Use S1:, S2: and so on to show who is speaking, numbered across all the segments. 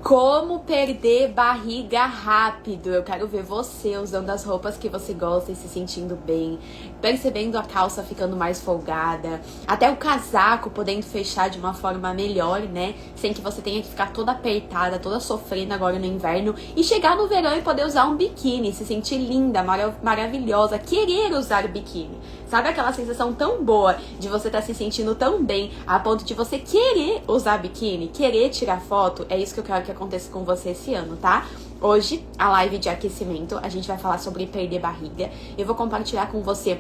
S1: Como perder barriga rápido? Eu quero ver você usando as roupas que você gosta e se sentindo bem, percebendo a calça ficando mais folgada, até o casaco podendo fechar de uma forma melhor, né? Sem que você tenha que ficar toda apertada, toda sofrendo agora no inverno e chegar no verão e poder usar um biquíni, se sentir linda, maravilhosa, querer usar o biquíni. Sabe aquela sensação tão boa de você estar se sentindo tão bem a ponto de você querer usar biquíni, querer tirar foto? É isso que eu quero que aconteça com você esse ano, tá? Hoje, a live de aquecimento, a gente vai falar sobre perder barriga. Eu vou compartilhar com você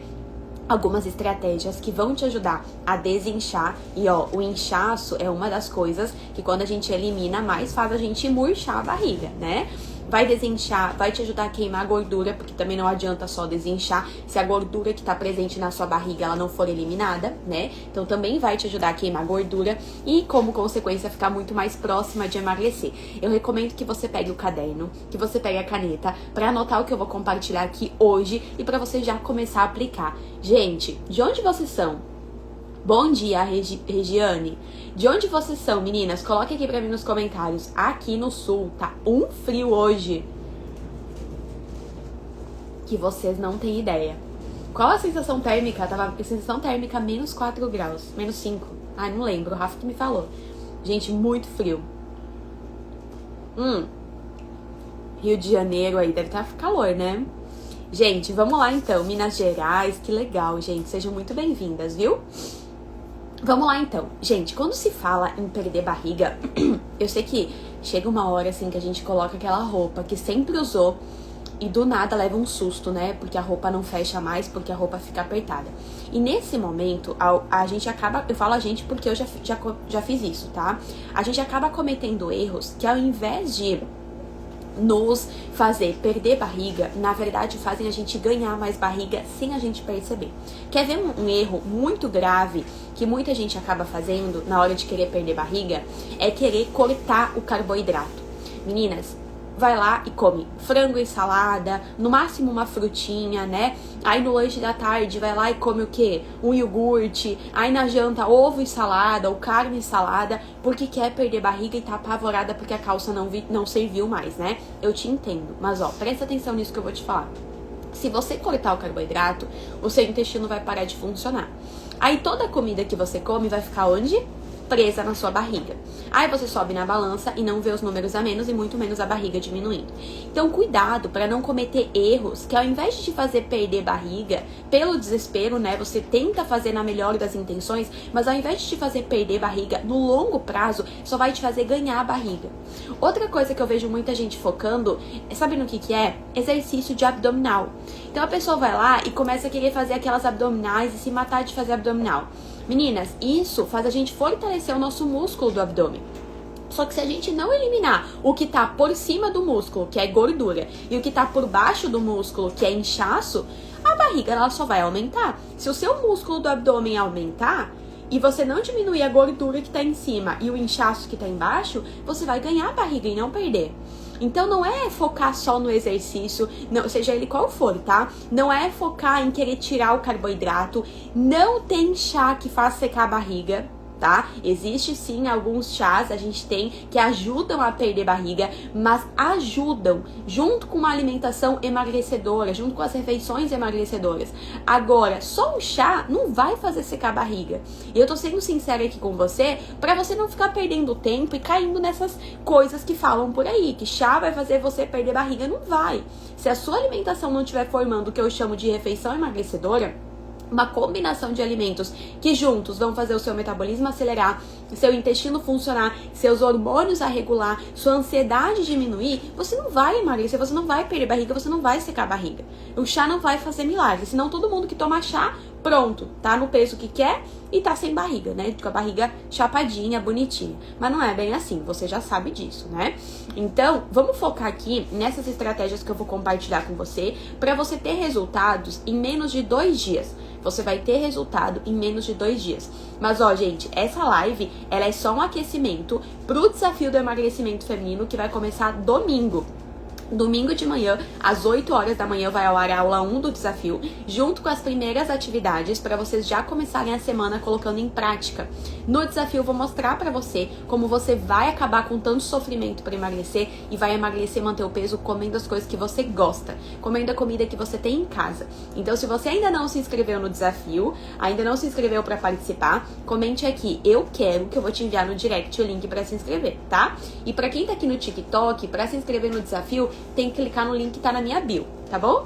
S1: algumas estratégias que vão te ajudar a desinchar. E ó, o inchaço é uma das coisas que quando a gente elimina mais faz a gente murchar a barriga, né? Vai desinchar, vai te ajudar a queimar a gordura, porque também não adianta só desinchar se a gordura que tá presente na sua barriga ela não for eliminada, né? Então também vai te ajudar a queimar a gordura e, como consequência, ficar muito mais próxima de emagrecer. Eu recomendo que você pegue o caderno, que você pegue a caneta para anotar o que eu vou compartilhar aqui hoje e para você já começar a aplicar. Gente, de onde vocês são? Bom dia, Regiane. De onde vocês são, meninas? Coloque aqui pra mim nos comentários. Aqui no sul tá um frio hoje que vocês não têm ideia. Qual a sensação térmica? Tava a sensação térmica menos 4 graus, menos 5. Ai, não lembro, o Rafa que me falou. Gente, muito frio. Rio de Janeiro aí deve estar calor, né? Gente, vamos lá então. Minas Gerais, que legal, gente. Sejam muito bem-vindas, viu? Vamos lá então. Gente, quando se fala em perder barriga, eu sei que chega uma hora assim que a gente coloca aquela roupa que sempre usou e do nada leva um susto, né? Porque a roupa não fecha mais, porque a roupa fica apertada. E nesse momento, a gente acaba... Eu falo a gente porque eu já fiz isso, tá? A gente acaba cometendo erros que ao invés de nos fazer perder barriga, na verdade fazem a gente ganhar mais barriga sem a gente perceber. Quer ver um erro muito grave que muita gente acaba fazendo na hora de querer perder barriga? É querer cortar o carboidrato. Meninas, vai lá e come frango e salada, no máximo uma frutinha, né? Aí no lanche da tarde vai lá e come o quê? Um iogurte. Aí na janta ovo e salada ou carne e salada, porque quer perder barriga e tá apavorada porque a calça não serviu mais, né? Eu te entendo, mas ó, presta atenção nisso que eu vou te falar. Se você cortar o carboidrato, o seu intestino vai parar de funcionar. Aí toda a comida que você come vai ficar onde? Presa na sua barriga. Aí você sobe na balança e não vê os números a menos e muito menos a barriga diminuindo. Então cuidado para não cometer erros que ao invés de te fazer perder barriga pelo desespero, né, você tenta fazer na melhor das intenções, mas ao invés de te fazer perder barriga no longo prazo, só vai te fazer ganhar a barriga. Outra coisa que eu vejo muita gente focando, sabe no que é? Exercício de abdominal. Então a pessoa vai lá e começa a querer fazer aquelas abdominais e se matar de fazer abdominal. Meninas, isso faz a gente fortalecer o nosso músculo do abdômen. Só que se a gente não eliminar o que tá por cima do músculo, que é gordura, e o que tá por baixo do músculo, que é inchaço, a barriga ela só vai aumentar. Se o seu músculo do abdômen aumentar e você não diminuir a gordura que tá em cima e o inchaço que tá embaixo, você vai ganhar a barriga e não perder. Então não é focar só no exercício, não, seja ele qual for, tá? Não é focar em querer tirar o carboidrato, não tem chá que faz secar a barriga, tá? Existe sim alguns chás, a gente tem, que ajudam a perder barriga, mas ajudam junto com uma alimentação emagrecedora, junto com as refeições emagrecedoras. Agora, só um chá não vai fazer secar a barriga. E eu tô sendo sincera aqui com você, pra você não ficar perdendo tempo e caindo nessas coisas que falam por aí, que chá vai fazer você perder barriga. Não vai. Se a sua alimentação não estiver formando o que eu chamo de refeição emagrecedora, uma combinação de alimentos que juntos vão fazer o seu metabolismo acelerar, seu intestino funcionar, seus hormônios a regular, sua ansiedade diminuir, você não vai emagrecer, você não vai perder barriga, você não vai secar a barriga. O chá não vai fazer milagre, senão todo mundo que toma chá, pronto, tá no peso que quer e tá sem barriga, né? Com a barriga chapadinha, bonitinha. Mas não é bem assim, você já sabe disso, né? Então, vamos focar aqui nessas estratégias que eu vou compartilhar com você, pra você ter resultados em menos de 2 dias. Você vai ter resultado em menos de 2 dias. Mas, ó, gente, essa live, ela é só um aquecimento pro desafio do emagrecimento feminino que vai começar domingo. Domingo de manhã, às 8 horas da manhã, vai ao ar a aula 1 do desafio, junto com as primeiras atividades para vocês já começarem a semana colocando em prática. No desafio, eu vou mostrar para você como você vai acabar com tanto sofrimento para emagrecer e vai emagrecer e manter o peso comendo as coisas que você gosta, comendo a comida que você tem em casa. Então, se você ainda não se inscreveu no desafio, ainda não se inscreveu para participar, comente aqui, eu quero, que eu vou te enviar no direct o link para se inscrever, tá? E para quem tá aqui no TikTok, para se inscrever no desafio, tem que clicar no link que tá na minha bio, tá bom?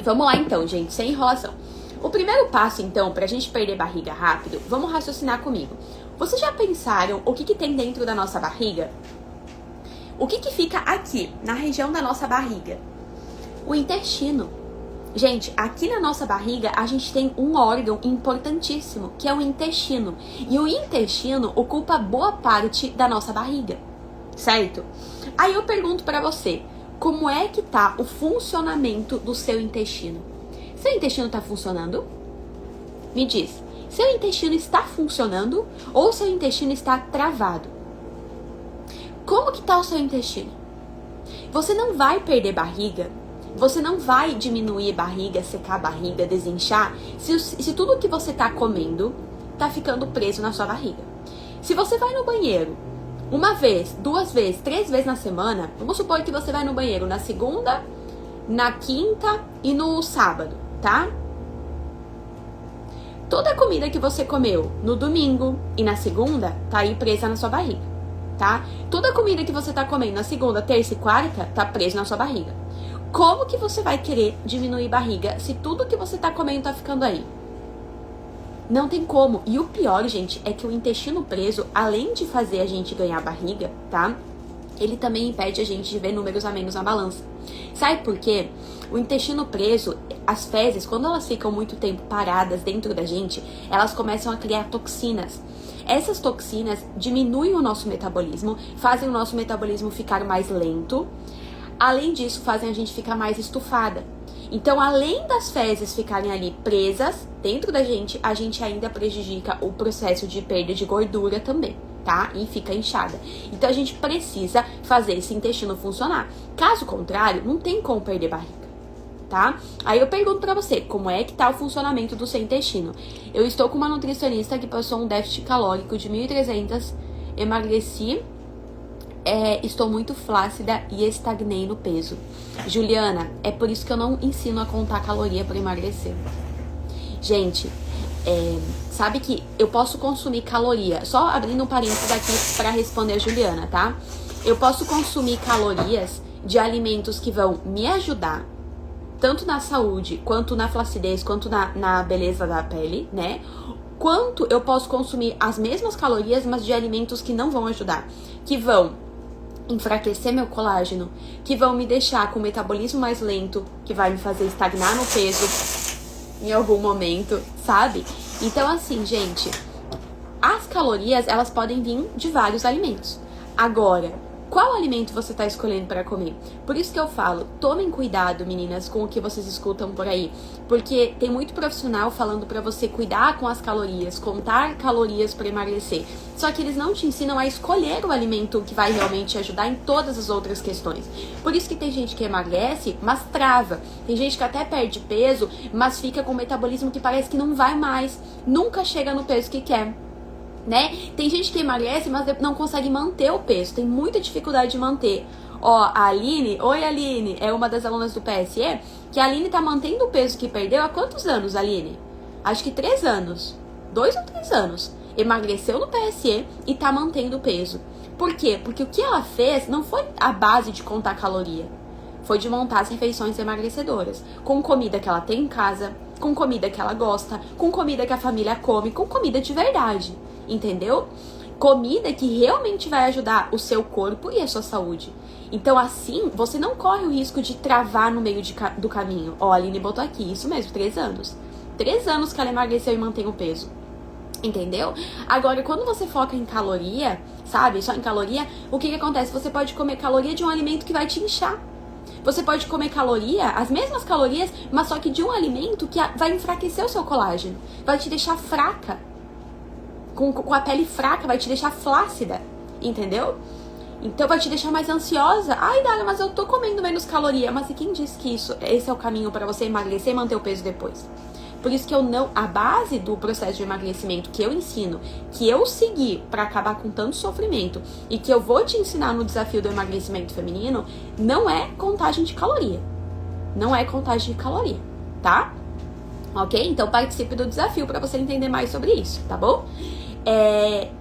S1: Vamos lá então, gente, sem enrolação. O primeiro passo, então, pra gente perder barriga rápido, vamos raciocinar comigo. Vocês já pensaram o que tem dentro da nossa barriga? O que fica aqui, na região da nossa barriga? O intestino. Gente, aqui na nossa barriga, a gente tem um órgão importantíssimo, que é o intestino. E o intestino ocupa boa parte da nossa barriga, certo? Aí eu pergunto pra você, como é que tá o funcionamento do seu intestino? Seu intestino tá funcionando? Me diz, seu intestino está funcionando ou seu intestino está travado? Como que tá o seu intestino? Você não vai perder barriga, você não vai diminuir barriga, secar a barriga, desinchar, se tudo que você tá comendo tá ficando preso na sua barriga. Se você vai no banheiro uma vez, 2 vezes, 3 vezes na semana, vamos supor que você vai no banheiro na segunda, na quinta e no sábado, tá? Toda a comida que você comeu no domingo e na segunda tá aí presa na sua barriga, tá? Toda a comida que você tá comendo na segunda, terça e quarta tá presa na sua barriga. Como que você vai querer diminuir barriga se tudo que você tá comendo tá ficando aí? Não tem como. E o pior, gente, é que o intestino preso, além de fazer a gente ganhar barriga, tá? Ele também impede a gente de ver números a menos na balança. Sabe por quê? O intestino preso, as fezes, quando elas ficam muito tempo paradas dentro da gente, elas começam a criar toxinas. Essas toxinas diminuem o nosso metabolismo, fazem o nosso metabolismo ficar mais lento. Além disso, fazem a gente ficar mais estufada. Então, além das fezes ficarem ali presas dentro da gente, a gente ainda prejudica o processo de perda de gordura também, tá? E fica inchada. Então, a gente precisa fazer esse intestino funcionar. Caso contrário, não tem como perder barriga, tá? Aí eu pergunto pra você, como é que tá o funcionamento do seu intestino? Eu estou com uma nutricionista que passou um déficit calórico de 1.300, emagreci, estou muito flácida e estagnei no peso. Juliana, é por isso que eu não ensino a contar caloria para emagrecer. Gente, sabe que eu posso consumir caloria, só abrindo um parênteses aqui para responder a Juliana, tá? Eu posso consumir calorias de alimentos que vão me ajudar, tanto na saúde, quanto na flacidez, quanto na beleza da pele, né? Quanto eu posso consumir as mesmas calorias, mas de alimentos que não vão ajudar, que vão enfraquecer meu colágeno, que vão me deixar com o metabolismo mais lento, que vai me fazer estagnar no peso em algum momento, sabe? Então, assim, gente, as calorias, elas podem vir de vários alimentos. Agora, qual alimento você está escolhendo para comer? Por isso que eu falo, tomem cuidado, meninas, com o que vocês escutam por aí. Porque tem muito profissional falando para você cuidar com as calorias, contar calorias para emagrecer. Só que eles não te ensinam a escolher o alimento que vai realmente ajudar em todas as outras questões. Por isso que tem gente que emagrece, mas trava. Tem gente que até perde peso, mas fica com um metabolismo que parece que não vai mais. Nunca chega no peso que quer. Né? Tem gente que emagrece, mas não consegue manter o peso, tem muita dificuldade de manter. Ó, a Aline, oi Aline, é uma das alunas do PSE, que a Aline tá mantendo o peso que perdeu há quantos anos, Aline? Acho que 3 anos, 2 ou 3 anos. Emagreceu no PSE e tá mantendo o peso. Por quê? Porque o que ela fez não foi a base de contar caloria, foi de montar as refeições emagrecedoras, com comida que ela tem em casa, com comida que ela gosta, com comida que a família come, com comida de verdade. Entendeu? Comida que realmente vai ajudar o seu corpo e a sua saúde. Então, assim, você não corre o risco de travar no meio do caminho. Ó, a Aline botou aqui, isso mesmo, 3 anos. 3 anos que ela emagreceu e mantém o peso. Entendeu? Agora, quando você foca em caloria, sabe? Só em caloria, o que acontece? Você pode comer caloria de um alimento que vai te inchar. Você pode comer caloria, as mesmas calorias, mas só que de um alimento que vai enfraquecer o seu colágeno. Vai te deixar fraca. Com a pele fraca, vai te deixar flácida, entendeu? Então vai te deixar mais ansiosa. Ai, Dara, mas eu tô comendo menos caloria. Mas e quem disse que esse é o caminho para você emagrecer e manter o peso depois? Por isso que a base do processo de emagrecimento que eu ensino, que eu segui para acabar com tanto sofrimento e que eu vou te ensinar no desafio do emagrecimento feminino, não é contagem de caloria. Não é contagem de caloria, tá? Ok? Então participe do desafio para você entender mais sobre isso, tá bom?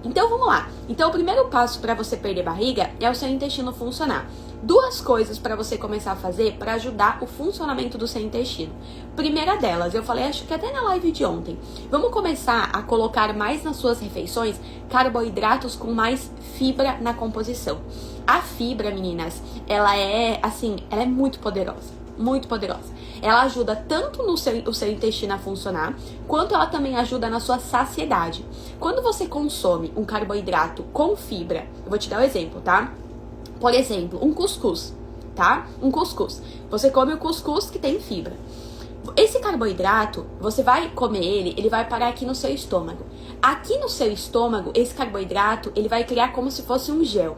S1: Então vamos lá. Então o primeiro passo para você perder barriga é o seu intestino funcionar. Duas coisas para você começar a fazer para ajudar o funcionamento do seu intestino. Primeira delas, eu falei, acho que até na live de ontem, vamos começar a colocar mais nas suas refeições carboidratos com mais fibra na composição. A fibra, meninas, ela é muito poderosa. Muito poderosa. Ela ajuda tanto o seu intestino a funcionar, quanto ela também ajuda na sua saciedade. Quando você consome um carboidrato com fibra, eu vou te dar um exemplo, tá? Por exemplo, um cuscuz, tá? Um cuscuz. Você come o cuscuz que tem fibra. Esse carboidrato, você vai comer ele vai parar aqui no seu estômago. Aqui no seu estômago, esse carboidrato, ele vai criar como se fosse um gel.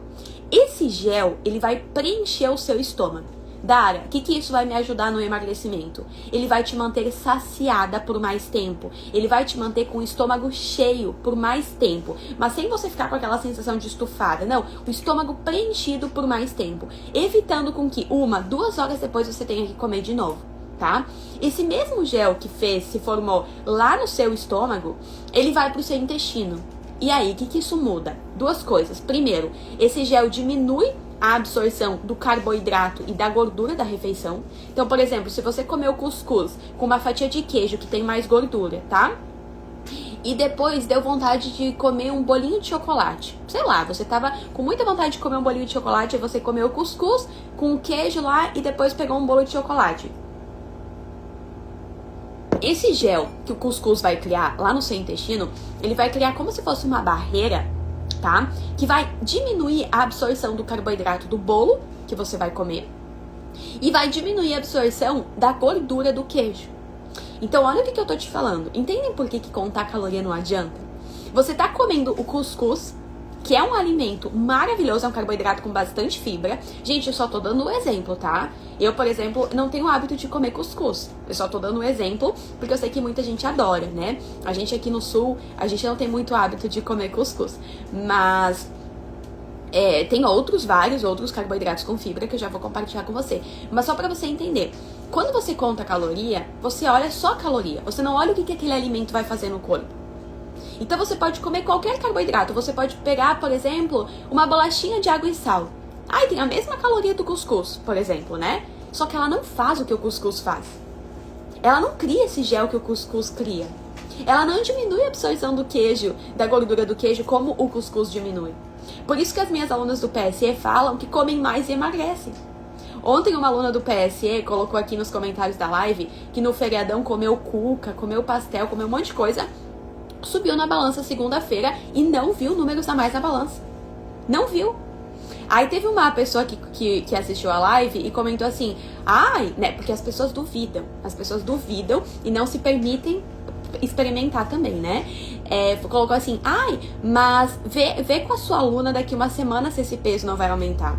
S1: Esse gel, ele vai preencher o seu estômago. Dara, o que isso vai me ajudar no emagrecimento? Ele vai te manter saciada por mais tempo. ele vai te manter com o estômago cheio por mais tempo. Mas sem você ficar com aquela sensação de estufada. Não, o estômago preenchido por mais tempo. Evitando com que 1-2 horas depois você tenha que comer de novo, tá? Esse mesmo gel que se formou lá no seu estômago, ele vai pro seu intestino. E aí, o que isso muda? Duas coisas. Primeiro, esse gel diminui a absorção do carboidrato e da gordura da refeição. Então, por exemplo, se você comeu cuscuz com uma fatia de queijo que tem mais gordura, tá? E depois deu vontade de comer um bolinho de chocolate. Sei lá, você tava com muita vontade de comer um bolinho de chocolate e você comeu cuscuz com o queijo lá e depois pegou um bolo de chocolate. Esse gel que o cuscuz vai criar lá no seu intestino, ele vai criar como se fosse uma barreira, tá? Que vai diminuir a absorção do carboidrato do bolo que você vai comer e vai diminuir a absorção da gordura do queijo. Então, olha o que eu tô te falando. Entendem por que contar caloria não adianta? Você tá comendo o cuscuz, que é um alimento maravilhoso, é um carboidrato com bastante fibra. Gente, eu só tô dando um exemplo, tá? Eu, por exemplo, não tenho o hábito de comer cuscuz. Eu só tô dando um exemplo, porque eu sei que muita gente adora, né? A gente aqui no sul, a gente não tem muito hábito de comer cuscuz. Mas tem vários outros carboidratos com fibra que eu já vou compartilhar com você. Mas só pra você entender, quando você conta caloria, você olha só a caloria. Você não olha o que aquele alimento vai fazer no corpo. Então você pode comer qualquer carboidrato. Você pode pegar, por exemplo, uma bolachinha de água e sal. Ai, tem a mesma caloria do cuscuz, por exemplo, né? Só que ela não faz o que o cuscuz faz. Ela não cria esse gel que o cuscuz cria. Ela não diminui a absorção do queijo, da gordura do queijo, como o cuscuz diminui. Por isso que as minhas alunas do PSE falam que comem mais e emagrecem. Ontem uma aluna do PSE colocou aqui nos comentários da live que no feriadão comeu cuca, comeu pastel, comeu um monte de coisa, subiu na balança segunda-feira e não viu números a mais na balança. Não viu. Aí teve uma pessoa que assistiu a live e comentou assim, né, porque as pessoas duvidam e não se permitem experimentar também, né? Colocou assim, mas vê com a sua aluna daqui uma semana se esse peso não vai aumentar.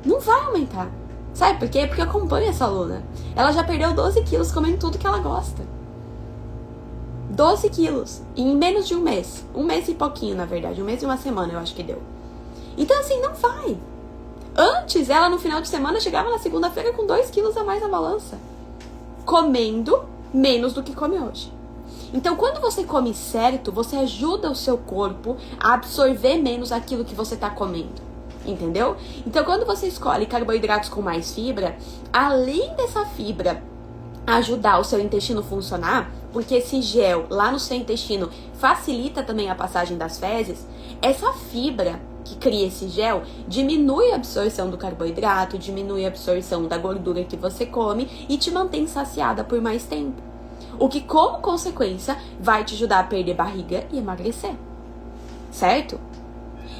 S1: Não vai aumentar. Sabe por quê? Porque eu acompanho essa aluna. Ela já perdeu 12 quilos comendo tudo que ela gosta. 12 quilos em menos de um mês. Um mês e pouquinho, na verdade. Um mês e uma semana, eu acho que deu. Então, assim, não vai. Antes, ela no final de semana chegava na segunda-feira com 2 quilos a mais na balança. Comendo menos do que come hoje. Então, quando você come certo, você ajuda o seu corpo a absorver menos aquilo que você está comendo. Entendeu? Então, quando você escolhe carboidratos com mais fibra, além dessa fibra ajudar o seu intestino a funcionar, porque esse gel lá no seu intestino facilita também a passagem das fezes, essa fibra que cria esse gel diminui a absorção do carboidrato, diminui a absorção da gordura que você come e te mantém saciada por mais tempo. O que, como consequência, vai te ajudar a perder barriga e emagrecer. Certo?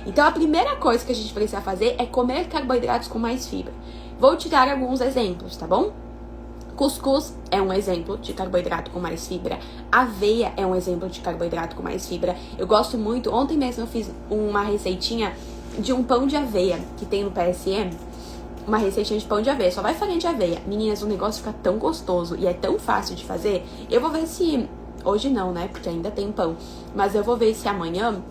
S1: Então, a primeira coisa que a gente precisa fazer é comer carboidratos com mais fibra. Vou te dar alguns exemplos, tá bom? Cuscuz é um exemplo de carboidrato com mais fibra. Aveia é um exemplo de carboidrato com mais fibra. Eu gosto muito. Ontem mesmo eu fiz uma receitinha de um pão de aveia que tem no PSM. Uma receitinha de pão de aveia, só vai farinha de aveia. Meninas, o negócio fica tão gostoso e é tão fácil de fazer. Eu vou ver se... Hoje não, né? Porque ainda tem pão. Mas eu vou ver se amanhã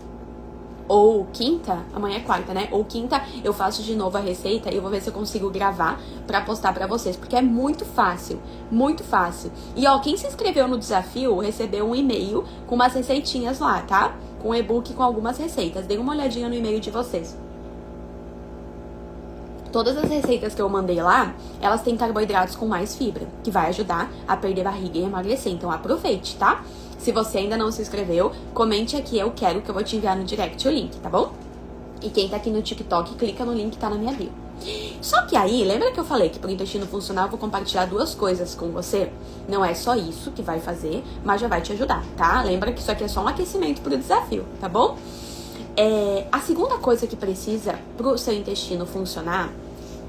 S1: ou quinta... Amanhã é quarta, né? Ou quinta eu faço de novo a receita e eu vou ver se eu consigo gravar pra postar pra vocês. Porque é muito fácil. Muito fácil. E ó, quem se inscreveu no desafio recebeu um e-mail com umas receitinhas lá, tá? Com um e-book com algumas receitas. Dê uma olhadinha no e-mail de vocês. Todas as receitas que eu mandei lá, elas têm carboidratos com mais fibra, que vai ajudar a perder barriga e emagrecer. Então aproveite, tá? Se você ainda não se inscreveu, comente aqui, eu quero, que eu vou te enviar no direct o link, tá bom? E quem tá aqui no TikTok, clica no link que tá na minha bio. Só que aí, lembra que eu falei que pro intestino funcional eu vou compartilhar duas coisas com você? Não é só isso que vai fazer, mas já vai te ajudar, tá? Lembra que isso aqui é só um aquecimento pro desafio, tá bom? A segunda coisa que precisa pro seu intestino funcionar,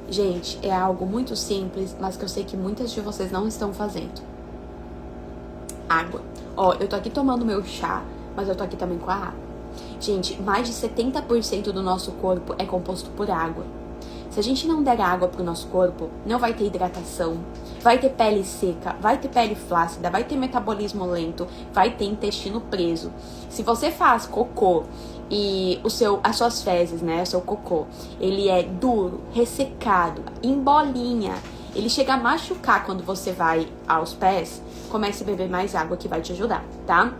S1: gente, é algo muito simples, mas que eu sei que muitas de vocês não estão fazendo. Água. Ó, eu tô aqui tomando meu chá, mas eu tô aqui também com a água. Gente, mais de 70% do nosso corpo é composto por água. Se a gente não der água pro nosso corpo, não vai ter hidratação, vai ter pele seca, vai ter pele flácida, vai ter metabolismo lento, vai ter intestino preso. Se você faz cocô e as suas fezes, né, o seu cocô, ele é duro, ressecado, em bolinha, ele chega a machucar quando você vai aos pés, comece a beber mais água que vai te ajudar, tá?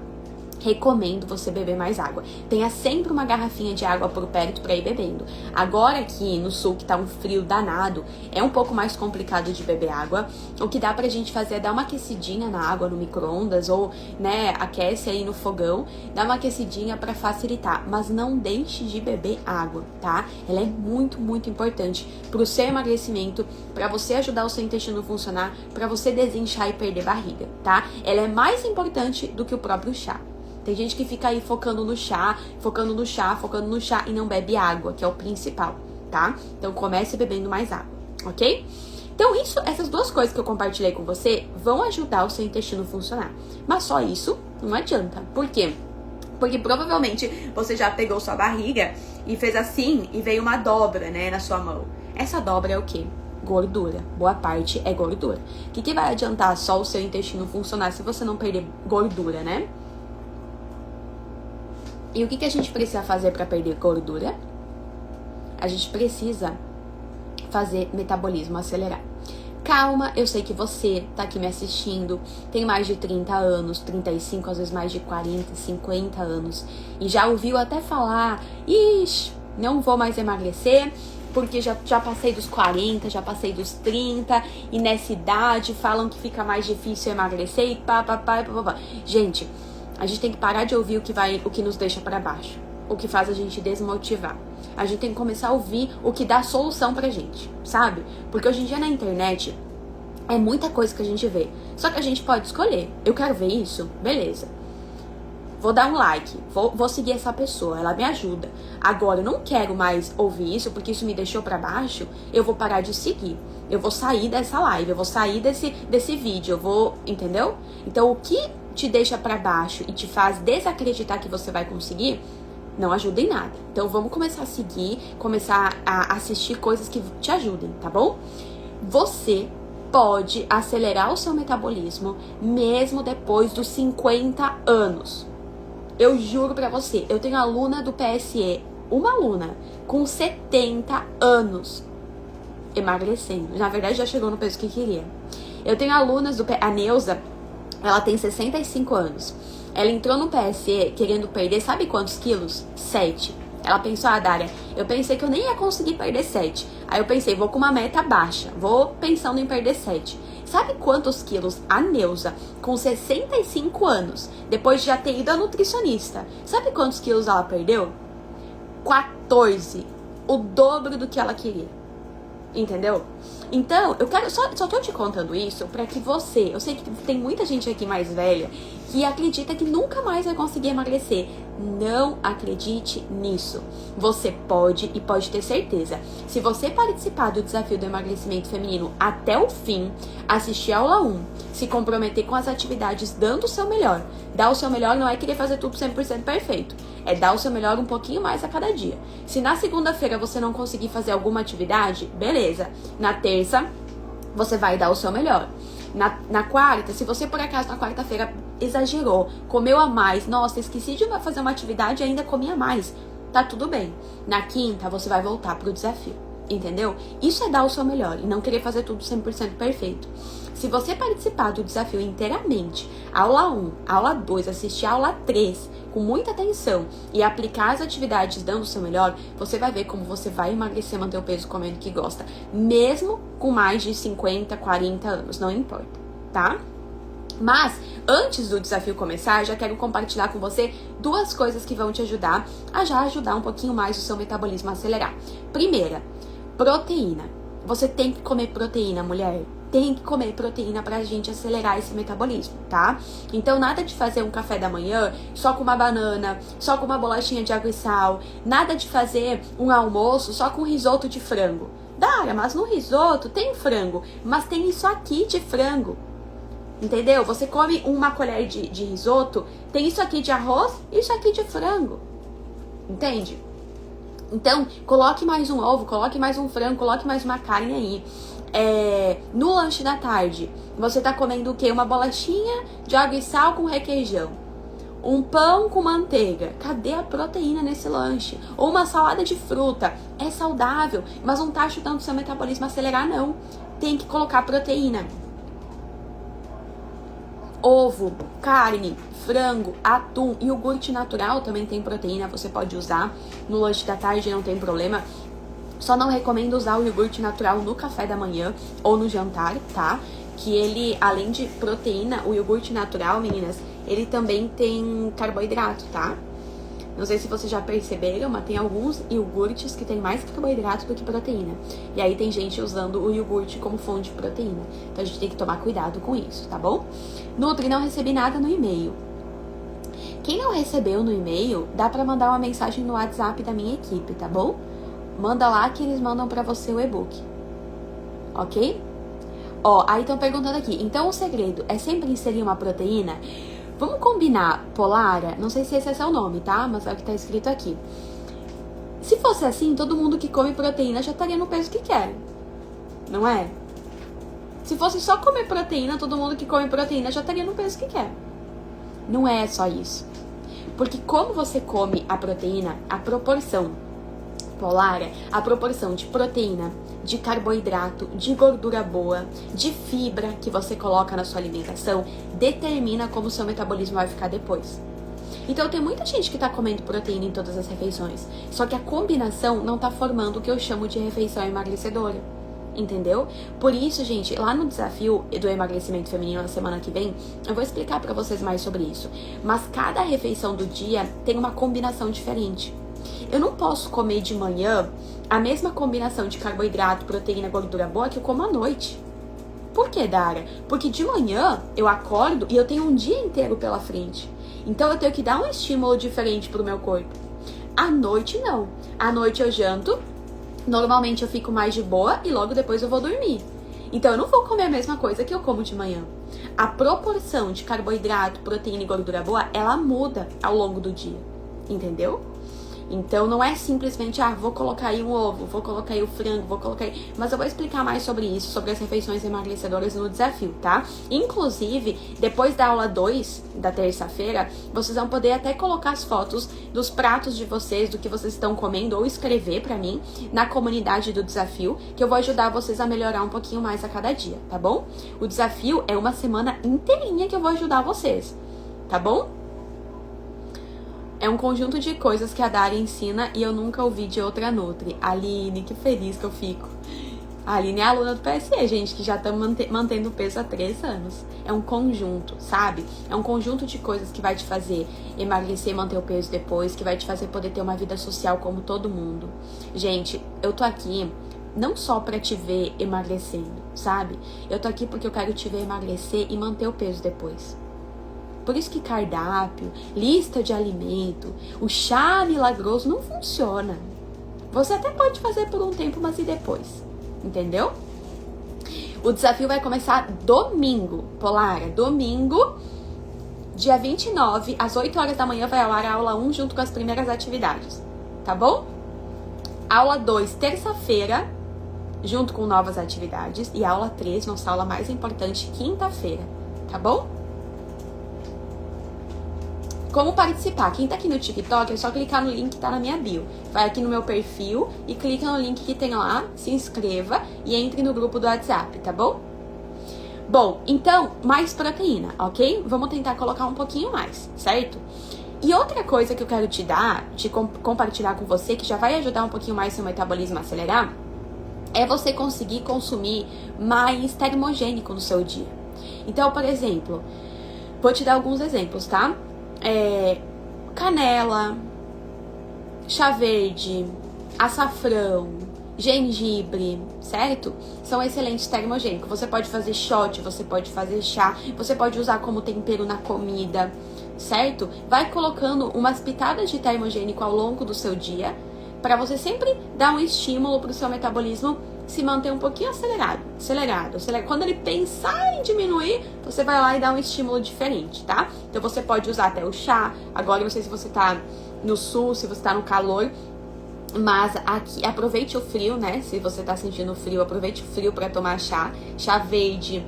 S1: Recomendo você beber mais água. Tenha sempre uma garrafinha de água por perto pra ir bebendo. Agora aqui no sul, que tá um frio danado, é um pouco mais complicado de beber água. O que dá pra gente fazer é dar uma aquecidinha na água no micro-ondas ou, né, aquece aí no fogão, dá uma aquecidinha pra facilitar. Mas não deixe de beber água, tá? Ela é muito, muito importante pro seu emagrecimento, pra você ajudar o seu intestino a funcionar, pra você desinchar e perder barriga, tá? Ela é mais importante do que o próprio chá. Tem gente que fica aí focando no chá e não bebe água, que é o principal, tá? Então comece bebendo mais água, ok? Então essas duas coisas que eu compartilhei com você vão ajudar o seu intestino a funcionar. Mas só isso não adianta. Por quê? Porque provavelmente você já pegou sua barriga e fez assim e veio uma dobra, né, na sua mão. Essa dobra é o quê? Gordura. Boa parte é gordura. O que vai adiantar só o seu intestino funcionar se você não perder gordura, né? E o que a gente precisa fazer para perder gordura? A gente precisa fazer metabolismo acelerar. Calma, eu sei que você tá aqui me assistindo, tem mais de 30 anos, 35, às vezes mais de 40, 50 anos, e já ouviu até falar, ixi, não vou mais emagrecer, porque já passei dos 40, já passei dos 30, e nessa idade falam que fica mais difícil emagrecer e pá. Gente, a gente tem que parar de ouvir o que nos deixa pra baixo, o que faz a gente desmotivar. A gente tem que começar a ouvir o que dá solução pra gente, sabe? Porque hoje em dia na internet é muita coisa que a gente vê. Só que a gente pode escolher. Eu quero ver isso? Beleza. Vou dar um like, vou seguir essa pessoa, ela me ajuda. Agora, eu não quero mais ouvir isso, porque isso me deixou pra baixo, eu vou parar de seguir. Eu vou sair dessa live, eu vou sair desse vídeo, entendeu? Então, o que te deixa pra baixo e te faz desacreditar que você vai conseguir, não ajuda em nada. Então vamos começar a seguir, começar a assistir coisas que te ajudem, tá bom? Você pode acelerar o seu metabolismo mesmo depois dos 50 anos. Eu juro pra você, eu tenho aluna do PSE, uma aluna com 70 anos emagrecendo. Na verdade já chegou no peso que queria. Eu tenho alunas a Neuza, ela tem 65 anos. Ela entrou no PSE querendo perder, sabe quantos quilos? 7. Ela pensou, Dária, eu pensei que eu nem ia conseguir perder 7. Aí eu pensei, vou com uma meta baixa, vou pensando em perder 7. Sabe quantos quilos a Neuza, com 65 anos, depois de já ter ido à nutricionista, sabe quantos quilos ela perdeu? 14. O dobro do que ela queria. Entendeu? Então, eu quero só tô te contando isso pra que você... Eu sei que tem muita gente aqui mais velha que acredita que nunca mais vai conseguir emagrecer. Não acredite nisso. Você pode e pode ter certeza. Se você participar do desafio do emagrecimento feminino até o fim, assistir a aula 1, se comprometer com as atividades dando o seu melhor. Dar o seu melhor não é querer fazer tudo 100% perfeito. É dar o seu melhor um pouquinho mais a cada dia. Se na segunda-feira você não conseguir fazer alguma atividade, beleza. Na terça, você vai dar o seu melhor. Na quarta, se você por acaso na quarta-feira exagerou, comeu a mais, nossa, esqueci de fazer uma atividade e ainda comi a mais, tá tudo bem. Na quinta, você vai voltar pro desafio, entendeu? Isso é dar o seu melhor e não querer fazer tudo 100% perfeito. Se você participar do desafio inteiramente, aula 1, aula 2, assistir a aula 3, com muita atenção e aplicar as atividades dando o seu melhor, você vai ver como você vai emagrecer, manter o peso comendo o que gosta, mesmo com mais de 50, 40 anos, não importa, tá? Mas, antes do desafio começar, já quero compartilhar com você 2 coisas que vão te ajudar a já ajudar um pouquinho mais o seu metabolismo a acelerar. Primeira, proteína. Você tem que comer proteína, mulher. Tem que comer proteína pra gente acelerar esse metabolismo, tá? Então, nada de fazer um café da manhã só com uma banana, só com uma bolachinha de água e sal. Nada de fazer um almoço só com risoto de frango. Dara, mas no risoto tem frango, mas tem isso aqui de frango. Entendeu? Você come uma colher de risoto, tem isso aqui de arroz e isso aqui de frango. Entende? Então, coloque mais um ovo, coloque mais um frango, coloque mais uma carne aí. No lanche da tarde, você tá comendo o quê? Uma bolachinha de água e sal com requeijão. Um pão com manteiga. Cadê a proteína nesse lanche? Ou uma salada de fruta. É saudável, mas não tá ajudando o seu metabolismo a acelerar, não. Tem que colocar proteína. Ovo, carne, frango, atum, iogurte natural também tem proteína, você pode usar no lanche da tarde, não tem problema. Só não recomendo usar o iogurte natural no café da manhã ou no jantar, tá? Que ele, além de proteína, o iogurte natural, meninas, ele também tem carboidrato, tá? Não sei se vocês já perceberam, mas tem alguns iogurtes que tem mais carboidrato do que proteína. E aí tem gente usando o iogurte como fonte de proteína. Então a gente tem que tomar cuidado com isso, tá bom? Nutri, não recebi nada no e-mail. Quem não recebeu no e-mail, dá pra mandar uma mensagem no WhatsApp da minha equipe, tá bom? Manda lá que eles mandam pra você o e-book. Ok? Ó, aí estão perguntando aqui. Então o segredo é sempre inserir uma proteína? Vamos combinar, Polara? Não sei se esse é seu nome, tá? Mas é o que tá escrito aqui. Se fosse assim, todo mundo que come proteína já estaria no peso que quer. Não é? Se fosse só comer proteína, todo mundo que come proteína já estaria no peso que quer. Não é só isso. Porque como você come a proteína, a proporção, Polara, a proporção de proteína, de carboidrato, de gordura boa, de fibra que você coloca na sua alimentação, determina como o seu metabolismo vai ficar depois. Então tem muita gente que tá comendo proteína em todas as refeições, só que a combinação não tá formando o que eu chamo de refeição emagrecedora. Entendeu? Por isso, gente, lá no desafio do emagrecimento feminino na semana que vem, eu vou explicar pra vocês mais sobre isso. Mas cada refeição do dia tem uma combinação diferente. Eu não posso comer de manhã a mesma combinação de carboidrato, proteína, gordura boa que eu como à noite. Por que, Dara? Porque de manhã eu acordo e eu tenho um dia inteiro pela frente. Então eu tenho que dar um estímulo diferente pro meu corpo. À noite, não. À noite eu janto, normalmente eu fico mais de boa e logo depois eu vou dormir. Então eu não vou comer a mesma coisa que eu como de manhã. A proporção de carboidrato, proteína e gordura boa, ela muda ao longo do dia. Entendeu? Então não é simplesmente, vou colocar aí um ovo, vou colocar aí o frango, vou colocar aí... Mas eu vou explicar mais sobre isso, sobre as refeições emagrecedoras no desafio, tá? Inclusive, depois da aula 2, da terça-feira, vocês vão poder até colocar as fotos dos pratos de vocês, do que vocês estão comendo, ou escrever pra mim na comunidade do desafio, que eu vou ajudar vocês a melhorar um pouquinho mais a cada dia, tá bom? O desafio é uma semana inteirinha que eu vou ajudar vocês, tá bom? É um conjunto de coisas que a Dari ensina e eu nunca ouvi de outra Nutri. Aline, que feliz que eu fico. A Aline é aluna do PSE, gente, que já estamos mantendo o peso há 3 anos. É um conjunto, sabe? É um conjunto de coisas que vai te fazer emagrecer e manter o peso depois, que vai te fazer poder ter uma vida social como todo mundo. Gente, eu tô aqui não só pra te ver emagrecendo, sabe? Eu tô aqui porque eu quero te ver emagrecer e manter o peso depois. Por isso que cardápio, lista de alimento, o chá milagroso não funciona. Você até pode fazer por um tempo, mas e depois? Entendeu? O desafio vai começar domingo, Polara. Domingo, dia 29, às 8 horas da manhã, vai ao ar a aula 1 junto com as primeiras atividades. Tá bom? Aula 2, terça-feira, junto com novas atividades. E aula 3, nossa aula mais importante, quinta-feira. Tá bom? Como participar? Quem tá aqui no TikTok, é só clicar no link que tá na minha bio. Vai aqui no meu perfil e clica no link que tem lá, se inscreva e entre no grupo do WhatsApp, tá bom? Bom, então, mais proteína, ok? Vamos tentar colocar um pouquinho mais, certo? E outra coisa que eu quero te dar, compartilhar com você, que já vai ajudar um pouquinho mais seu metabolismo a acelerar, é você conseguir consumir mais termogênico no seu dia. Então, por exemplo, vou te dar alguns exemplos, tá? Canela, chá verde, açafrão, gengibre, certo? São excelentes termogênicos. Você pode fazer shot, você pode fazer chá, você pode usar como tempero na comida, certo? Vai colocando umas pitadas de termogênico ao longo do seu dia, para você sempre dar um estímulo para o seu metabolismo se manter um pouquinho acelerado. Quando ele pensar em diminuir, você vai lá e dá um estímulo diferente, tá? Então você pode usar até o chá. Agora eu não sei se você tá no sul, se você tá no calor, mas aqui aproveite o frio, né? Se você tá sentindo frio, aproveite o frio para tomar chá verde,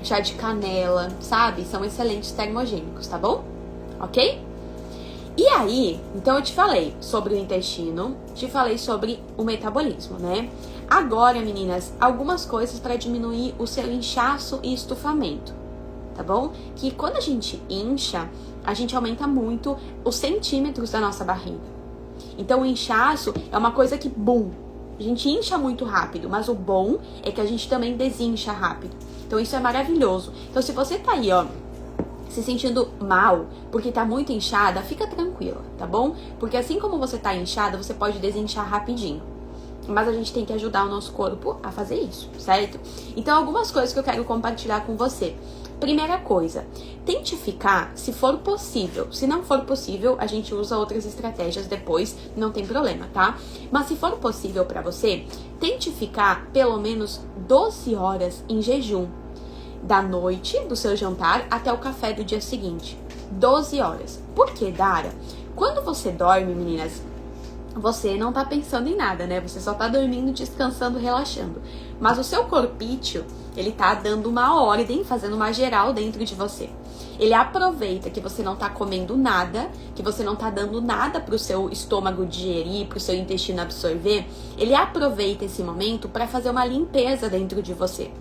S1: chá de canela, sabe? São excelentes termogênicos, tá bom? Ok? E aí, então eu te falei sobre o intestino, te falei sobre o metabolismo, né? Agora, meninas, algumas coisas para diminuir o seu inchaço e estufamento, tá bom? Que quando a gente incha, a gente aumenta muito os centímetros da nossa barriga. Então o inchaço é uma coisa que, a gente incha muito rápido, mas o bom é que a gente também desincha rápido. Então isso é maravilhoso. Então se você tá aí, ó, se sentindo mal porque tá muito inchada, fica tranquila, tá bom? Porque assim como você tá inchada, você pode desinchar rapidinho. Mas a gente tem que ajudar o nosso corpo a fazer isso, certo? Então, algumas coisas que eu quero compartilhar com você. Primeira coisa, tente ficar, se for possível. Se não for possível, a gente usa outras estratégias depois, não tem problema, tá? Mas se for possível pra você, tente ficar pelo menos 12 horas em jejum. Da noite do seu jantar até o café do dia seguinte. 12 horas. Por que, Dara? Quando você dorme, meninas, você não tá pensando em nada, né? Você só tá dormindo, descansando, relaxando. Mas o seu corpício, ele tá dando uma ordem, fazendo uma geral dentro de você. Ele aproveita que você não tá comendo nada, que você não tá dando nada pro seu estômago digerir, pro seu intestino absorver. Ele aproveita esse momento para fazer uma limpeza dentro de você.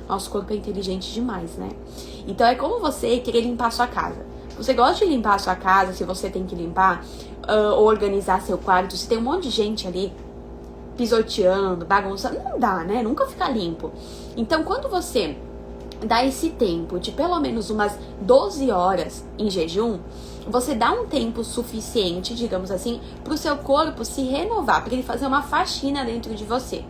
S1: Nosso corpo é inteligente demais, né? Então é como você querer limpar a sua casa. Você gosta de limpar a sua casa, se você tem que limpar, ou organizar seu quarto, se tem um monte de gente ali pisoteando, bagunçando, não dá, né? Nunca fica limpo. Então, quando você dá esse tempo de pelo menos umas 12 horas em jejum, você dá um tempo suficiente, digamos assim, para o seu corpo se renovar, para ele fazer uma faxina dentro de você.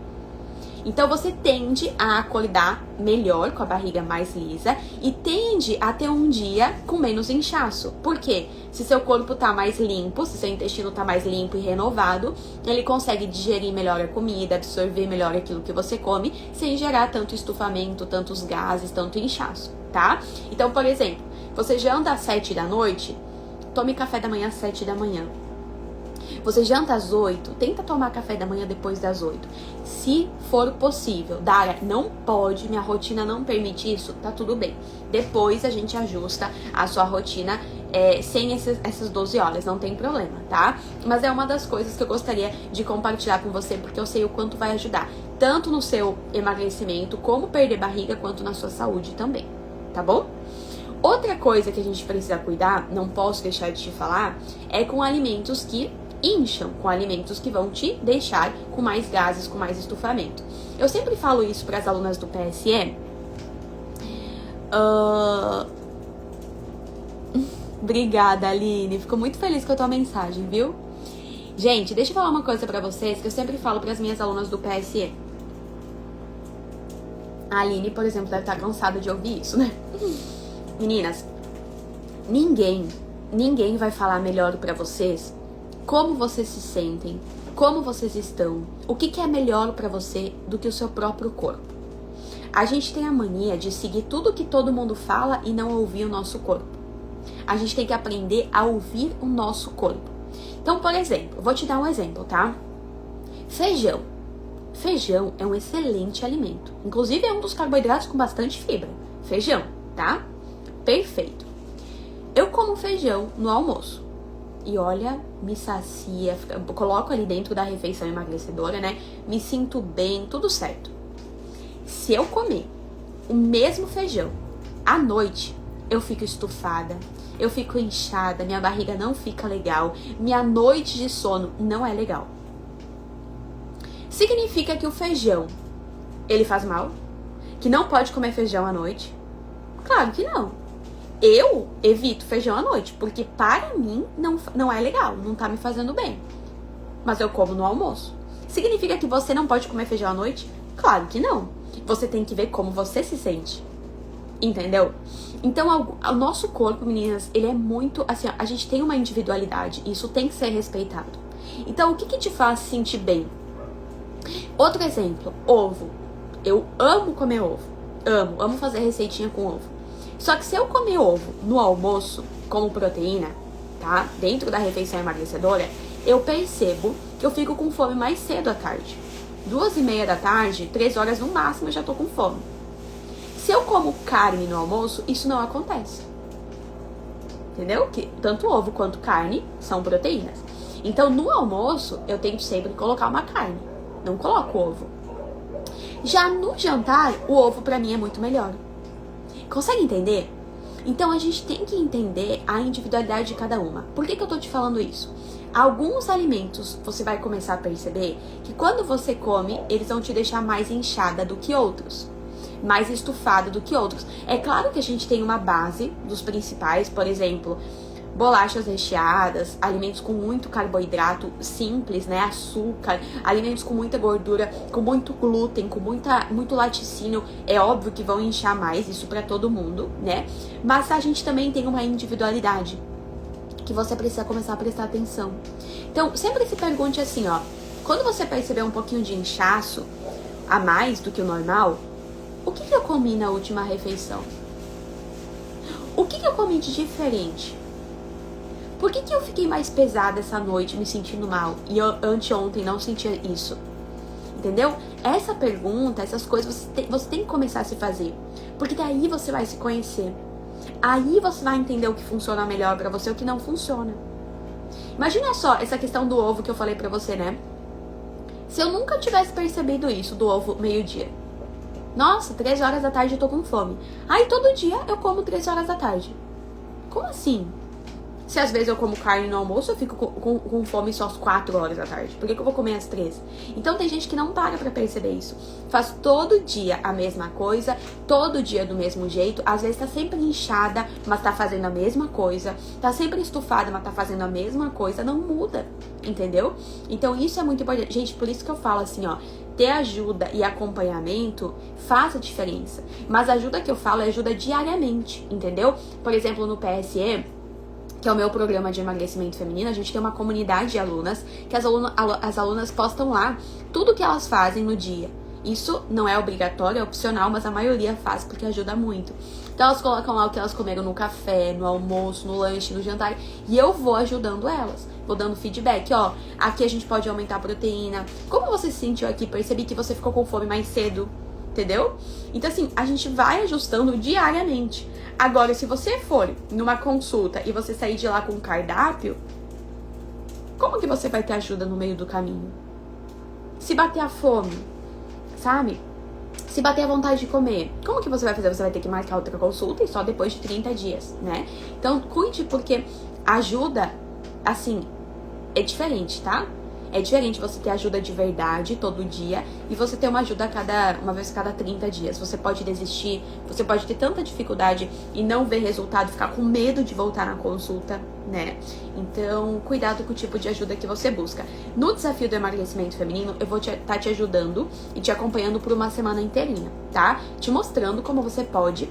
S1: Então você tende a acordar melhor, com a barriga mais lisa, e tende a ter um dia com menos inchaço. Por quê? Se seu corpo tá mais limpo, se seu intestino tá mais limpo e renovado, ele consegue digerir melhor a comida, absorver melhor aquilo que você come, sem gerar tanto estufamento, tantos gases, tanto inchaço, tá? Então, por exemplo, você janta às 7 da noite, tome café da manhã às 7 da manhã. Você janta às 8, tenta tomar café da manhã depois das 8. Se for possível. Dara, não pode, minha rotina não permite isso, tá tudo bem. Depois a gente ajusta a sua rotina sem essas 12 horas, não tem problema, tá? Mas é uma das coisas que eu gostaria de compartilhar com você, porque eu sei o quanto vai ajudar, tanto no seu emagrecimento, como perder barriga, quanto na sua saúde também, tá bom? Outra coisa que a gente precisa cuidar, não posso deixar de te falar, é com alimentos que incham, com alimentos que vão te deixar com mais gases, com mais estufamento. Eu sempre falo isso para as alunas do PSE. Obrigada, Aline. Fico muito feliz com a tua mensagem, viu? Gente, deixa eu falar uma coisa pra vocês que eu sempre falo para as minhas alunas do PSE. A Aline, por exemplo, deve estar cansada de ouvir isso, né? Meninas, Ninguém vai falar melhor pra vocês como vocês se sentem, como vocês estão, o que é melhor pra você do que o seu próprio corpo. A gente tem a mania de seguir tudo que todo mundo fala e não ouvir o nosso corpo. A gente tem que aprender a ouvir o nosso corpo. Então, por exemplo, vou te dar um exemplo, tá? Feijão. Feijão é um excelente alimento. Inclusive, é um dos carboidratos com bastante fibra. Feijão, tá? Perfeito. Eu como feijão no almoço. E olha, me sacia, coloco ali dentro da refeição emagrecedora, né? Me sinto bem, tudo certo. Se eu comer o mesmo feijão à noite, eu fico estufada, eu fico inchada, minha barriga não fica legal, minha noite de sono não é legal. Significa que o feijão, ele faz mal? Que não pode comer feijão à noite? Claro que não. Eu evito feijão à noite, porque para mim não é legal, não tá me fazendo bem. Mas eu como no almoço. Significa que você não pode comer feijão à noite? Claro que não. Você tem que ver como você se sente. Entendeu? Então, o nosso corpo, meninas, ele é muito, assim, a gente tem uma individualidade, e isso tem que ser respeitado. Então, o que te faz se sentir bem? Outro exemplo, ovo. Eu amo comer ovo. Amo fazer receitinha com ovo. Só que se eu comer ovo no almoço, como proteína, tá? Dentro da refeição emagrecedora, eu percebo que eu fico com fome mais cedo à tarde. 2:30 da tarde, 3 horas no máximo, eu já tô com fome. Se eu como carne no almoço, isso não acontece. Entendeu? Que tanto ovo quanto carne são proteínas. Então, no almoço, eu tento sempre colocar uma carne. Não coloco ovo. Já no jantar, o ovo pra mim é muito melhor. Consegue entender? Então, a gente tem que entender a individualidade de cada uma. Por que eu tô te falando isso? Alguns alimentos, você vai começar a perceber que quando você come, eles vão te deixar mais inchada do que outros. Mais estufada do que outros. É claro que a gente tem uma base dos principais, por exemplo, bolachas recheadas, alimentos com muito carboidrato simples, né? Açúcar, alimentos com muita gordura, com muito glúten, com muito laticínio. É óbvio que vão inchar mais, isso pra todo mundo, né? Mas a gente também tem uma individualidade que você precisa começar a prestar atenção. Então, sempre se pergunte assim, ó. Quando você perceber um pouquinho de inchaço a mais do que o normal, o que eu comi na última refeição? O que eu comi de diferente? Por que eu fiquei mais pesada essa noite, me sentindo mal, e eu anteontem não sentia isso? Entendeu? Essa pergunta, essas coisas, você tem que começar a se fazer. Porque daí você vai se conhecer. Aí você vai entender o que funciona melhor pra você e o que não funciona. Imagina só essa questão do ovo que eu falei pra você, né? Se eu nunca tivesse percebido isso, do ovo meio-dia. Nossa, 3 horas da tarde eu tô com fome. Aí todo dia eu como 3 horas da tarde. Como assim? Se às vezes eu como carne no almoço, eu fico com fome só às 4 horas da tarde. Por que eu vou comer às 3? Então tem gente que não para pra perceber isso. Faz todo dia a mesma coisa, todo dia do mesmo jeito. Às vezes tá sempre inchada, mas tá fazendo a mesma coisa. Tá sempre estufada, mas tá fazendo a mesma coisa. Não muda, entendeu? Então isso é muito importante. Gente, por isso que eu falo assim, ó. Ter ajuda e acompanhamento faz a diferença. Mas a ajuda que eu falo é ajuda diariamente, entendeu? Por exemplo, no PSE, que é o meu programa de emagrecimento feminino, a gente tem uma comunidade de alunas, que as alunas postam lá tudo que elas fazem no dia. Isso não é obrigatório, é opcional, mas a maioria faz porque ajuda muito. Então elas colocam lá o que elas comeram no café, no almoço, no lanche, no jantar, e eu vou ajudando elas. Vou dando feedback, ó, aqui a gente pode aumentar a proteína. Como você se sentiu aqui? Percebi que você ficou com fome mais cedo, entendeu? Então assim, a gente vai ajustando diariamente. Agora, se você for numa consulta e você sair de lá com um cardápio, como que você vai ter ajuda no meio do caminho? Se bater a fome, sabe? Se bater a vontade de comer, como que você vai fazer? Você vai ter que marcar outra consulta e só depois de 30 dias, né? Então, cuide, porque ajuda, assim, é diferente, tá? É diferente você ter ajuda de verdade todo dia e você ter uma ajuda uma vez a cada 30 dias. Você pode desistir, você pode ter tanta dificuldade e não ver resultado, ficar com medo de voltar na consulta, né? Então, cuidado com o tipo de ajuda que você busca. No desafio do emagrecimento feminino, eu vou estar te ajudando e te acompanhando por uma semana inteirinha, tá? Te mostrando como você pode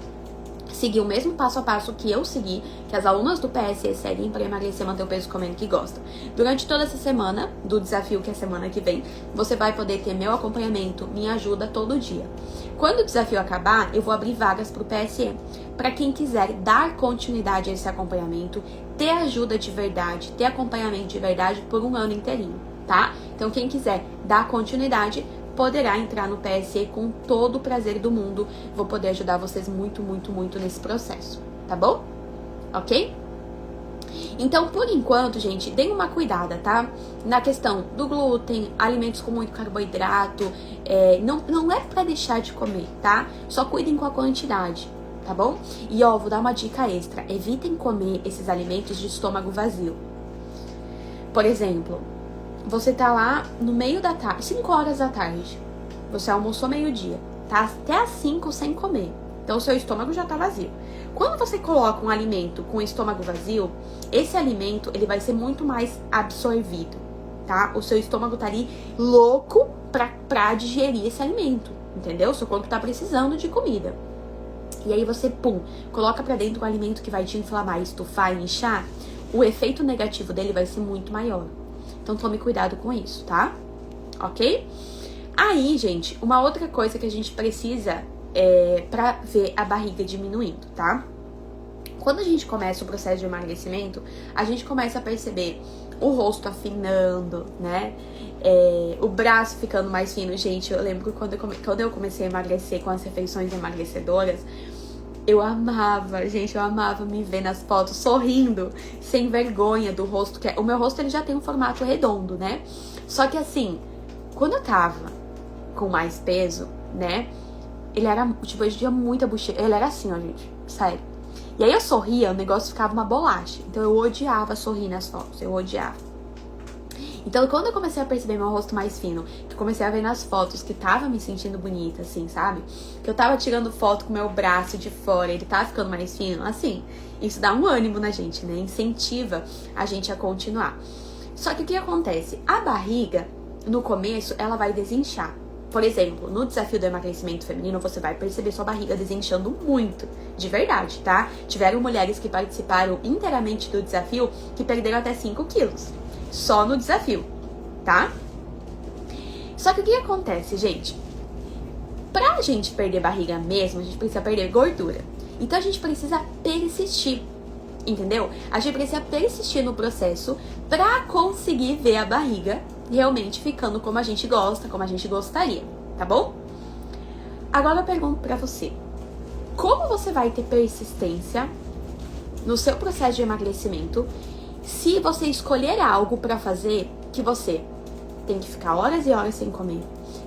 S1: seguir o mesmo passo a passo que eu segui, que as alunas do PSE seguem para emagrecer, manter o peso comendo que gosta. Durante toda essa semana do desafio, que é a semana que vem, você vai poder ter meu acompanhamento, minha ajuda todo dia. Quando o desafio acabar, eu vou abrir vagas para o PSE. Para quem quiser dar continuidade a esse acompanhamento, ter ajuda de verdade, ter acompanhamento de verdade por um ano inteirinho, tá? Então quem quiser dar continuidade, poderá entrar no PSE com todo o prazer do mundo. Vou poder ajudar vocês muito, muito, muito nesse processo, tá bom? Ok? Então, por enquanto, gente, deem uma cuidada, tá? Na questão do glúten, alimentos com muito carboidrato, não é pra deixar de comer, tá? Só cuidem com a quantidade, tá bom? E ó, vou dar uma dica extra. Evitem comer esses alimentos de estômago vazio. Por exemplo, você tá lá no meio da tarde, 5 horas da tarde. Você almoçou meio-dia, tá até às 5 sem comer. Então, o seu estômago já tá vazio. Quando você coloca um alimento com o estômago vazio, esse alimento, ele vai ser muito mais absorvido, tá? O seu estômago tá ali louco pra digerir esse alimento, entendeu? O seu corpo tá precisando de comida. E aí você, coloca pra dentro um alimento que vai te inflamar, estufar, inchar. O efeito negativo dele vai ser muito maior. Então, tome cuidado com isso, tá? Ok? Aí, gente, uma outra coisa que a gente precisa pra ver a barriga diminuindo, tá? Quando a gente começa o processo de emagrecimento, a gente começa a perceber o rosto afinando, né? O braço ficando mais fino. Gente, eu lembro que quando eu comecei a emagrecer com as refeições emagrecedoras, eu amava me ver nas fotos sorrindo, sem vergonha do rosto. O meu rosto, ele já tem um formato redondo, né? Só que assim, quando eu tava com mais peso, né? Ele era, tipo, eu tinha muita bochecha. Ele era assim, ó, gente, sério. E aí eu sorria, o negócio ficava uma bolacha. Então eu odiava sorrir nas fotos, eu odiava. Então quando eu comecei a perceber meu rosto mais fino, que eu comecei a ver nas fotos que tava me sentindo bonita, assim, sabe? Que eu tava tirando foto com meu braço de fora, ele tava ficando mais fino, assim. Isso dá um ânimo na gente, né? Incentiva a gente a continuar. Só que o que acontece? A barriga, no começo, ela vai desinchar. Por exemplo, no desafio do emagrecimento feminino, você vai perceber sua barriga desinchando muito, de verdade, tá? Tiveram mulheres que participaram inteiramente do desafio que perderam até 5 quilos, só no desafio, tá? Só que o que acontece, gente? Pra gente perder barriga mesmo, a gente precisa perder gordura. Então a gente precisa persistir, entendeu? A gente precisa persistir no processo pra conseguir ver a barriga realmente ficando como a gente gosta, como a gente gostaria, tá bom? Agora eu pergunto pra você, como você vai ter persistência no seu processo de emagrecimento se você escolher algo pra fazer que você tem que ficar horas e horas sem comer,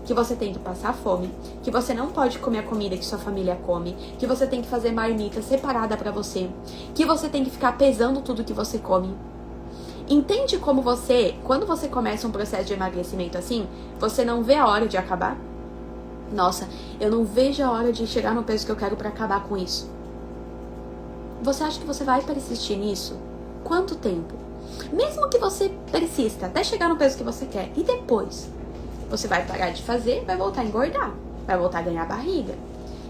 S1: que você tem que passar fome, que você não pode comer a comida que sua família come, que você tem que fazer marmita separada pra você, que você tem que ficar pesando tudo que você come? Entende como quando você começa um processo de emagrecimento assim, você não vê a hora de acabar? Nossa, eu não vejo a hora de chegar no peso que eu quero pra acabar com isso. Você acha que você vai persistir nisso? Quanto tempo? Mesmo que você persista até chegar no peso que você quer, e depois? Você vai parar de fazer, vai voltar a engordar, vai voltar a ganhar barriga,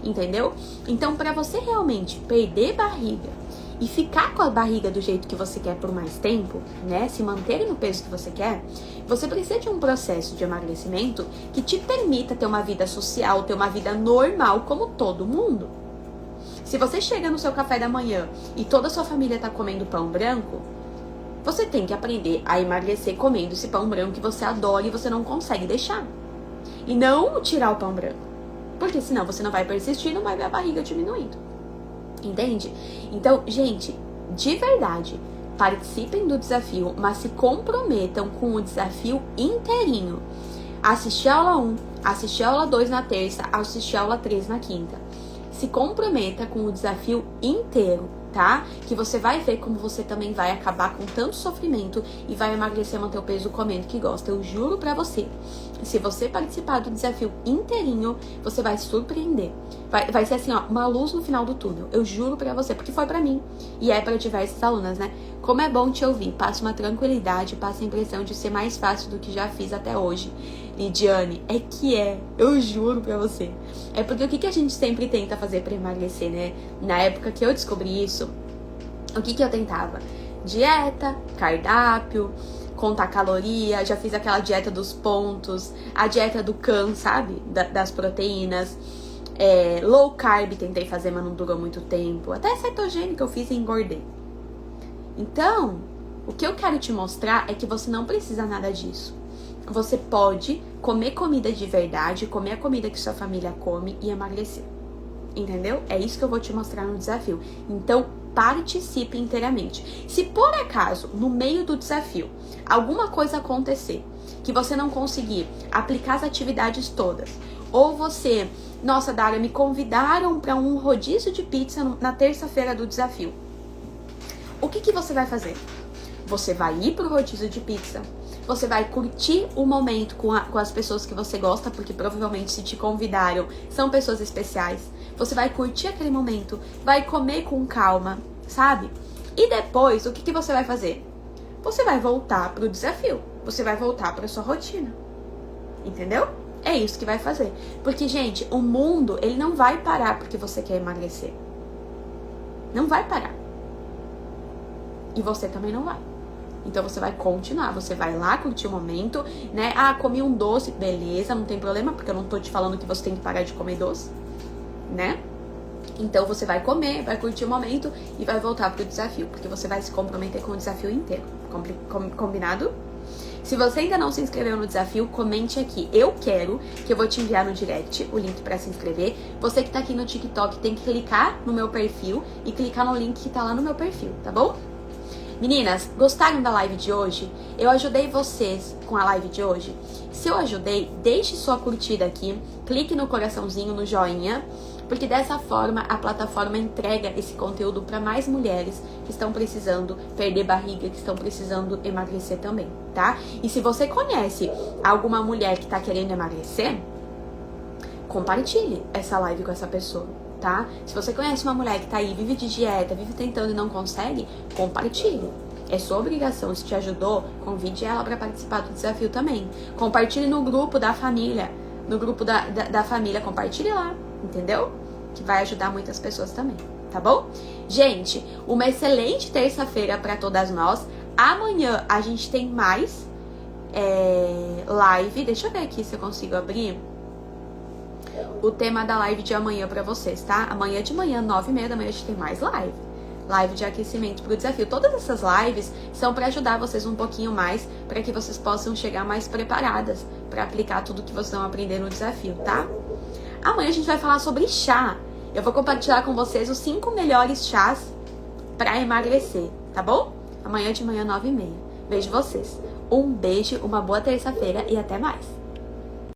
S1: entendeu? Então, pra você realmente perder barriga e ficar com a barriga do jeito que você quer por mais tempo, né? Se manter no peso que você quer, você precisa de um processo de emagrecimento que te permita ter uma vida social, ter uma vida normal como todo mundo. Se você chega no seu café da manhã e toda a sua família tá comendo pão branco, você tem que aprender a emagrecer comendo esse pão branco que você adora e você não consegue deixar. E não tirar o pão branco. Porque senão você não vai persistir e não vai ver a barriga diminuindo. Entende? Então, gente, de verdade, participem do desafio, mas se comprometam com o desafio inteirinho. Assistir a aula 1, assistir a aula 2 na terça, assistir a aula 3 na quinta. Se comprometa com o desafio inteiro, tá? Que você vai ver como você também vai acabar com tanto sofrimento e vai emagrecer, manter o peso comendo que gosta. Eu juro pra você, se você participar do desafio inteirinho, você vai se surpreender. Vai ser assim, ó, uma luz no final do túnel. Eu juro pra você, porque foi pra mim. E é pra diversas alunas, né? Como é bom te ouvir. Passa uma tranquilidade, passa a impressão de ser mais fácil do que já fiz até hoje. Lidiane, eu juro pra você. É porque o que a gente sempre tenta fazer pra emagrecer, né? Na época que eu descobri isso, o que eu tentava? Dieta, cardápio, contar caloria, já fiz aquela dieta dos pontos, a dieta do CAN, sabe? Das proteínas. Low carb tentei fazer, mas não durou muito tempo. Até cetogênica eu fiz e engordei. Então, o que eu quero te mostrar é que você não precisa nada disso. Você pode comer comida de verdade, comer a comida que sua família come e emagrecer. Entendeu? É isso que eu vou te mostrar no desafio. Então, participe inteiramente. Se por acaso, no meio do desafio, alguma coisa acontecer, que você não conseguir aplicar as atividades todas, ou você, nossa, Dara, me convidaram para um rodízio de pizza na terça-feira do desafio. O que você vai fazer? Você vai ir pro rodízio de pizza, você vai curtir o momento com as pessoas que você gosta, porque provavelmente se te convidaram, são pessoas especiais. Você vai curtir aquele momento, vai comer com calma, sabe? E depois, o que você vai fazer? Você vai voltar pro desafio, você vai voltar pra sua rotina, entendeu? É isso que vai fazer. Porque, gente, o mundo, ele não vai parar porque você quer emagrecer. Não vai parar. E você também não vai. Então você vai continuar, você vai lá curtir o momento, né? Ah, comi um doce, beleza, não tem problema, porque eu não tô te falando que você tem que parar de comer doce, né? Então você vai comer, vai curtir o momento e vai voltar pro desafio, porque você vai se comprometer com o desafio inteiro. Combinado? Se você ainda não se inscreveu no desafio, comente aqui. Eu quero, que eu vou te enviar no direct o link pra se inscrever. Você que tá aqui no TikTok tem que clicar no meu perfil e clicar no link que tá lá no meu perfil, tá bom? Meninas, gostaram da live de hoje? Eu ajudei vocês com a live de hoje? Se eu ajudei, deixe sua curtida aqui, clique no coraçãozinho, no joinha, porque dessa forma a plataforma entrega esse conteúdo para mais mulheres que estão precisando perder barriga, que estão precisando emagrecer também, tá? E se você conhece alguma mulher que tá querendo emagrecer, compartilhe essa live com essa pessoa, tá? Se você conhece uma mulher que tá aí, vive de dieta, vive tentando e não consegue, compartilhe. É sua obrigação. Se te ajudou, convide ela para participar do desafio também. Compartilhe no grupo da família. No grupo da família, compartilhe lá, entendeu? Que vai ajudar muitas pessoas também, tá bom? Gente, uma excelente terça-feira para todas nós. Amanhã a gente tem mais live. Deixa eu ver aqui se eu consigo abrir o tema da live de amanhã pra vocês, tá? Amanhã de manhã, 9h30 da manhã, a gente tem mais live. Live de aquecimento pro desafio. Todas essas lives são pra ajudar vocês um pouquinho mais, pra que vocês possam chegar mais preparadas pra aplicar tudo que vocês vão aprender no desafio, tá? Amanhã a gente vai falar sobre chá. Eu vou compartilhar com vocês os 5 melhores chás pra emagrecer, tá bom? Amanhã de manhã, 9h30. Vejo vocês. Um beijo, uma boa terça-feira e até mais.